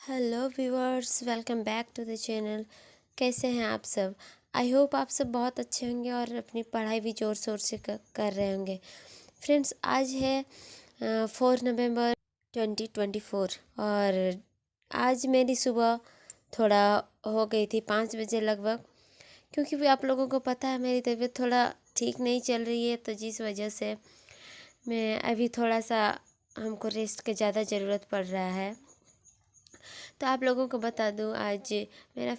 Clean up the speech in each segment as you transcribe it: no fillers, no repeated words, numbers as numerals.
Hello viewers, welcome back to the channel. कैसे हैं आप सब? आई होप आप सब बहुत अच्छे होंगे और अपनी पढ़ाई भी ज़ोर शोर से कर रहे होंगे। फ्रेंड्स, आज है 4 नवंबर 2024 और आज मेरी सुबह थोड़ा हो गई थी 5 बजे लगभग, क्योंकि भी आप लोगों को पता है मेरी तबीयत थोड़ा ठीक नहीं चल रही है, तो जिस वजह से मैं अभी थोड़ा सा हमको रेस्ट की ज़्यादा ज़रूरत पड़ रहा है। तो आप लोगों को बता दूं, आज मेरा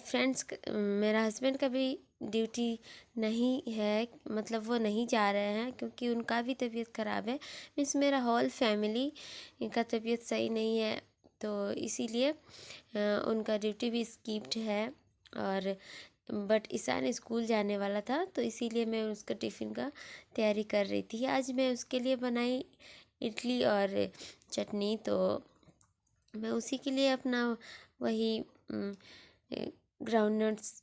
हस्बैंड का भी ड्यूटी नहीं है, मतलब वो नहीं जा रहे हैं क्योंकि उनका भी तबीयत ख़राब है। मीन्स मेरा होल फैमिली का तबीयत सही नहीं है, तो इसीलिए उनका ड्यूटी भी स्किप्ड है। और बट ईशान स्कूल जाने वाला था, तो इसीलिए मैं उसका टिफ़िन का तैयारी कर रही थी। आज मैं उसके लिए बनाई इडली और चटनी, तो मैं उसी के लिए अपना वही ग्राउंडनट्स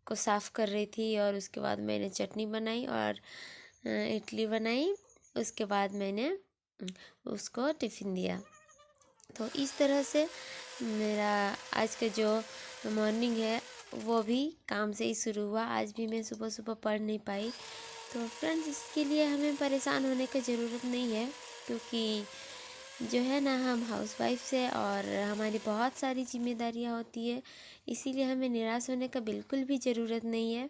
को साफ़ कर रही थी और उसके बाद मैंने चटनी बनाई और इडली बनाई। उसके बाद मैंने उसको टिफ़िन दिया। तो इस तरह से मेरा आज का जो मॉर्निंग है वो भी काम से ही शुरू हुआ। आज भी मैं सुबह सुबह पढ़ नहीं पाई। तो फ्रेंड्स, इसके लिए हमें परेशान होने की ज़रूरत नहीं है, क्योंकि जो है ना, हम हाउसवाइफ से और हमारी बहुत सारी जिम्मेदारियां होती है। इसीलिए हमें निराश होने का बिल्कुल भी ज़रूरत नहीं है,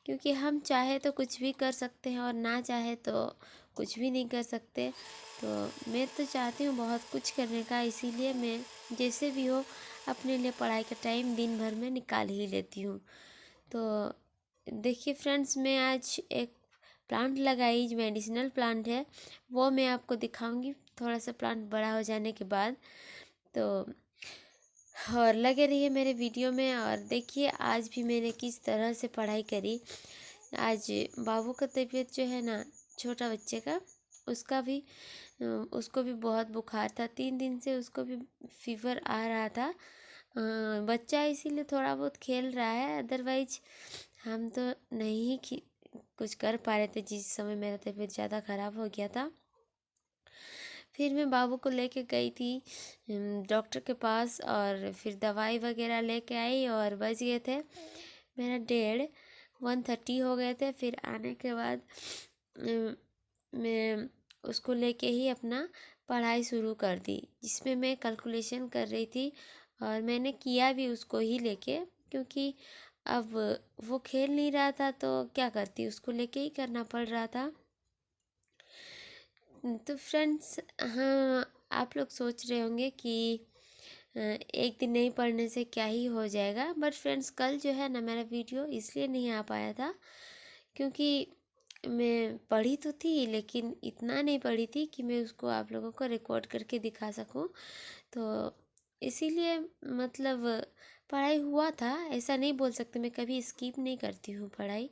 क्योंकि हम चाहे तो कुछ भी कर सकते हैं और ना चाहे तो कुछ भी नहीं कर सकते। तो मैं तो चाहती हूँ बहुत कुछ करने का, इसीलिए मैं जैसे भी हो अपने लिए पढ़ाई का टाइम दिन भर में निकाल ही लेती हूँ। तो देखिए फ्रेंड्स, मैं आज एक प्लांट लगाई जो मेडिसिनल प्लांट है, वो मैं आपको दिखाऊंगी थोड़ा सा प्लांट बड़ा हो जाने के बाद। तो और लगे रहिए मेरे वीडियो में और देखिए आज भी मैंने किस तरह से पढ़ाई करी। आज बाबू का तबीयत जो है ना, छोटा बच्चे का, उसका भी उसको भी बहुत बुखार था। 3 दिन से उसको भी फीवर आ रहा था। बच्चा इसीलिए थोड़ा बहुत खेल रहा है, अदरवाइज हम तो नहीं कुछ कर पा रहे थे जिस समय मेरा तबीयत ज़्यादा ख़राब हो गया था। फिर मैं बाबू को लेके गई थी डॉक्टर के पास और फिर दवाई वगैरह लेके आई और बज गए थे मेरा 1:30 हो गए थे। फिर आने के बाद मैं उसको लेके ही अपना पढ़ाई शुरू कर दी, जिसमें मैं कैलकुलेशन कर रही थी और मैंने किया भी उसको ही लेके, क्योंकि अब वो खेल नहीं रहा था तो क्या करती, उसको लेके ही करना पड़ रहा था। तो फ्रेंड्स, हाँ, आप लोग सोच रहे होंगे कि एक दिन नहीं पढ़ने से क्या ही हो जाएगा, बट फ्रेंड्स कल जो है ना, मेरा वीडियो इसलिए नहीं आ पाया था क्योंकि मैं पढ़ी तो थी लेकिन इतना नहीं पढ़ी थी कि मैं उसको आप लोगों को रिकॉर्ड करके दिखा सकूं। तो इसीलिए मतलब पढ़ाई हुआ था, ऐसा नहीं बोल सकते। मैं कभी स्किप नहीं करती हूँ पढ़ाई,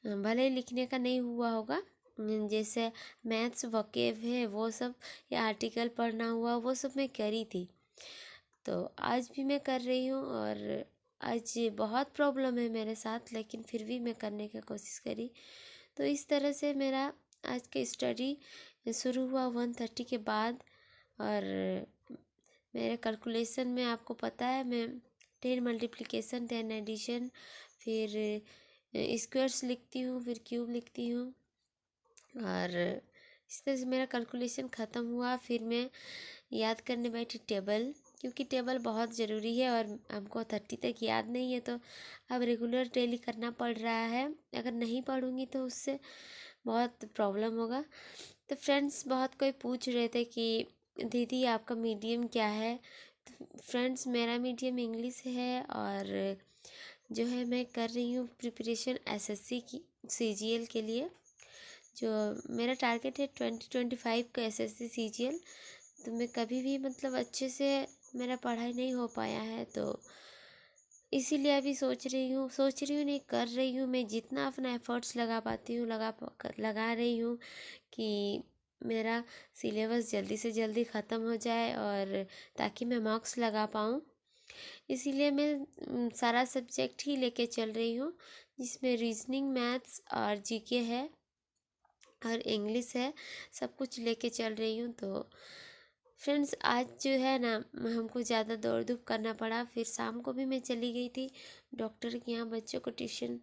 भले ही लिखने का नहीं हुआ होगा। जैसे मैथ्स वोकेब है वो सब, या आर्टिकल पढ़ना हुआ, वो सब मैं करी थी। तो आज भी मैं कर रही हूँ और आज बहुत प्रॉब्लम है मेरे साथ, लेकिन फिर भी मैं करने की कोशिश करी। तो इस तरह से मेरा आज का स्टडी शुरू हुआ 1:30 के बाद। और मेरे कैलकुलेशन में आपको पता है, मैं 10 मल्टीप्लिकेशन, 10 एडिशन, फिर स्क्वायर्स लिखती हूँ, फिर क्यूब लिखती हूँ। और इस तरह से मेरा कैलकुलेशन ख़त्म हुआ। फिर मैं याद करने बैठी टेबल, क्योंकि टेबल बहुत ज़रूरी है और हमको 30 तक याद नहीं है, तो अब रेगुलर डेली करना पड़ रहा है। अगर नहीं पढ़ूँगी तो उससे बहुत प्रॉब्लम होगा। तो फ्रेंड्स, बहुत कोई पूछ रहे थे कि दीदी आपका मीडियम क्या है। तो फ्रेंड्स, मेरा मीडियम इंग्लिश है और जो है मैं कर रही हूँ प्रिपरेशन एसएससी की, सीजीएल के लिए। जो मेरा टारगेट है 2025 का एसएससी सीजीएल। तो मैं कभी भी मतलब अच्छे से मेरा पढ़ाई नहीं हो पाया है, तो इसीलिए अभी सोच रही हूँ नहीं, कर रही हूँ। मैं जितना अपना एफर्ट्स लगा पाती हूँ लगा रही हूँ कि मेरा सिलेबस जल्दी से जल्दी ख़त्म हो जाए और ताकि मैं मार्क्स लगा पाऊँ। इसीलिए मैं सारा सब्जेक्ट ही लेके चल रही हूँ, जिसमें रीजनिंग, मैथ्स और जीके है और इंग्लिश है, सब कुछ लेके चल रही हूँ। तो फ्रेंड्स आज जो है ना हमको ज़्यादा दौड़ धूप करना पड़ा। फिर शाम को भी मैं चली गई थी डॉक्टर के यहाँ, बच्चों को ट्यूशन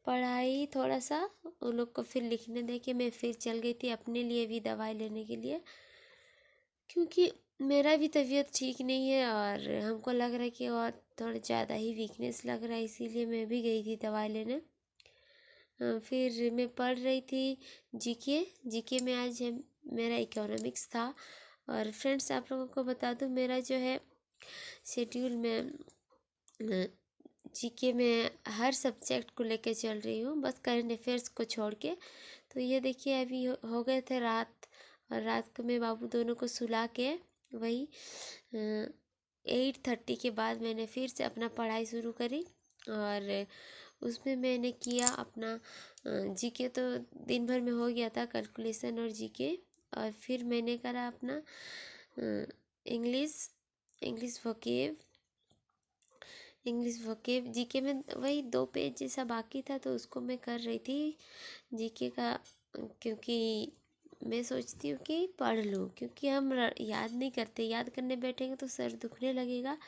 पढ़ाई थोड़ा सा, उन लोग को फिर लिखने दे के मैं फिर चल गई थी अपने लिए भी दवाई लेने के लिए, क्योंकि मेरा भी तबीयत ठीक नहीं है और हमको लग रहा है कि और थोड़ा ज़्यादा ही वीकनेस लग रहा है, इसीलिए मैं भी गई थी दवाई लेने। फिर मैं पढ़ रही थी जीके। जीके में आज है मेरा इकोनॉमिक्स था। और फ्रेंड्स आप लोगों को बता दूं मेरा जो है शेड्यूल में जीके में हर सब्जेक्ट को लेके चल रही हूँ, बस करंट अफेयर्स को छोड़ के। तो ये देखिए अभी हो गए थे रात, और रात को मैं बाबू दोनों को सुला के वही 8:30 के बाद मैंने फिर से अपना पढ़ाई शुरू करी। और उसमें मैंने किया अपना जीके तो दिन भर में हो गया था, कैलकुलेशन और जीके। और फिर मैंने करा अपना इंग्लिश इंग्लिश वोकेब जीके में वही 2 पेज जैसा बाकी था, तो उसको मैं कर रही थी जीके का, क्योंकि मैं सोचती हूँ कि पढ़ लूँ, क्योंकि हम याद नहीं करते, याद करने बैठेंगे तो सर दुखने लगेगा।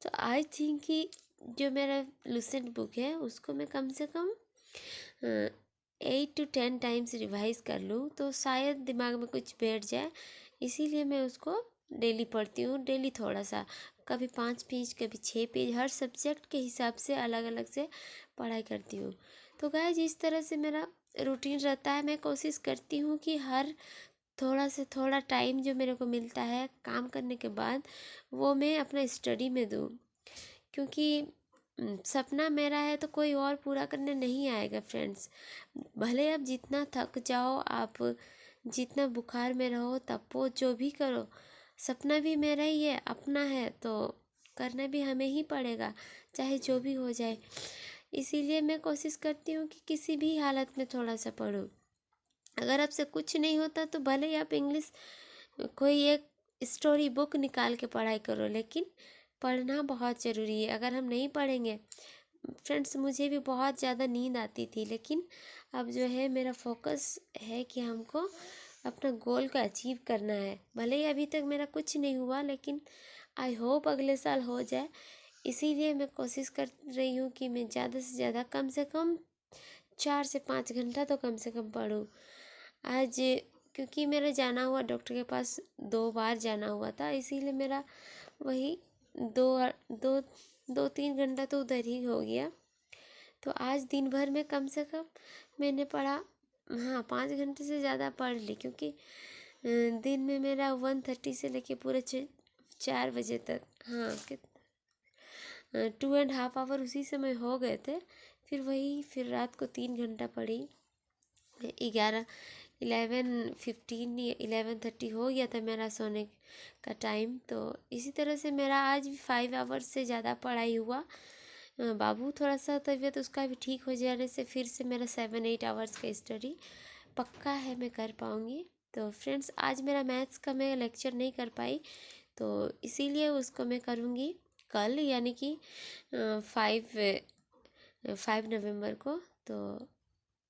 तो आई थिंक कि जो मेरा लुसेंट बुक है उसको मैं कम से कम 8 to 10 टाइम्स रिवाइज कर लूँ तो शायद दिमाग में कुछ बैठ जाए। इसीलिए मैं उसको डेली पढ़ती हूँ, डेली थोड़ा सा, कभी 5 पेज कभी 6 पेज, हर सब्जेक्ट के हिसाब से अलग अलग से पढ़ाई करती हूँ। तो गाइस इस तरह से मेरा रूटीन रहता है। मैं कोशिश करती हूँ कि हर थोड़ा से थोड़ा टाइम जो मेरे को मिलता है काम करने के बाद वो मैं अपना स्टडी में दूँ, क्योंकि सपना मेरा है तो कोई और पूरा करने नहीं आएगा फ्रेंड्स। भले आप जितना थक जाओ, आप जितना बुखार में रहो, तपो, जो भी करो, सपना भी मेरा ही है, अपना है, तो करना भी हमें ही पड़ेगा, चाहे जो भी हो जाए। इसीलिए मैं कोशिश करती हूँ कि किसी भी हालत में थोड़ा सा पढूं। अगर आपसे कुछ नहीं होता तो भले ही आप इंग्लिश कोई एक स्टोरी बुक निकाल के पढ़ाई करो, लेकिन पढ़ना बहुत ज़रूरी है। अगर हम नहीं पढ़ेंगे फ्रेंड्स, मुझे भी बहुत ज़्यादा नींद आती थी, लेकिन अब जो है मेरा फोकस है कि हमको अपना गोल को अचीव करना है। भले ही अभी तक मेरा कुछ नहीं हुआ, लेकिन आई होप अगले साल हो जाए। इसीलिए मैं कोशिश कर रही हूँ कि मैं ज़्यादा से ज़्यादा कम से कम 4 से 5 घंटा तो कम से कम पढूं आज, क्योंकि मेरा जाना हुआ डॉक्टर के पास 2 बार जाना हुआ था, इसीलिए मेरा वही दो दो 2-3 घंटा तो उधर ही हो गया। तो आज दिन भर में कम से कम मैंने पढ़ा, हाँ 5 घंटे से ज़्यादा पढ़ ली, क्योंकि दिन में मेरा 1:30 से लेके पूरे 4 बजे तक, हाँ 2.5 आवर उसी समय हो गए थे। फिर रात को 3 घंटा पढ़ी। 11:15 या 11:30 हो गया था मेरा सोने का टाइम। तो इसी तरह से मेरा आज भी 5 आवर्स से ज़्यादा पढ़ाई हुआ। बाबू थोड़ा सा तबीयत उसका भी ठीक हो जाने से फिर से मेरा 7-8 आवर्स का स्टडी पक्का है मैं कर पाऊँगी। तो फ्रेंड्स आज मेरा मैथ्स का मैं लेक्चर नहीं कर पाई, तो इसीलिए उसको मैं करूँगी कल, यानी कि 5 नवंबर को। तो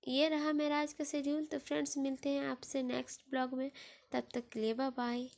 ये रहा मेरा आज का शेड्यूल। तो फ्रेंड्स मिलते हैं आपसे नेक्स्ट ब्लॉग में, तब तक के लिए बाय बाय।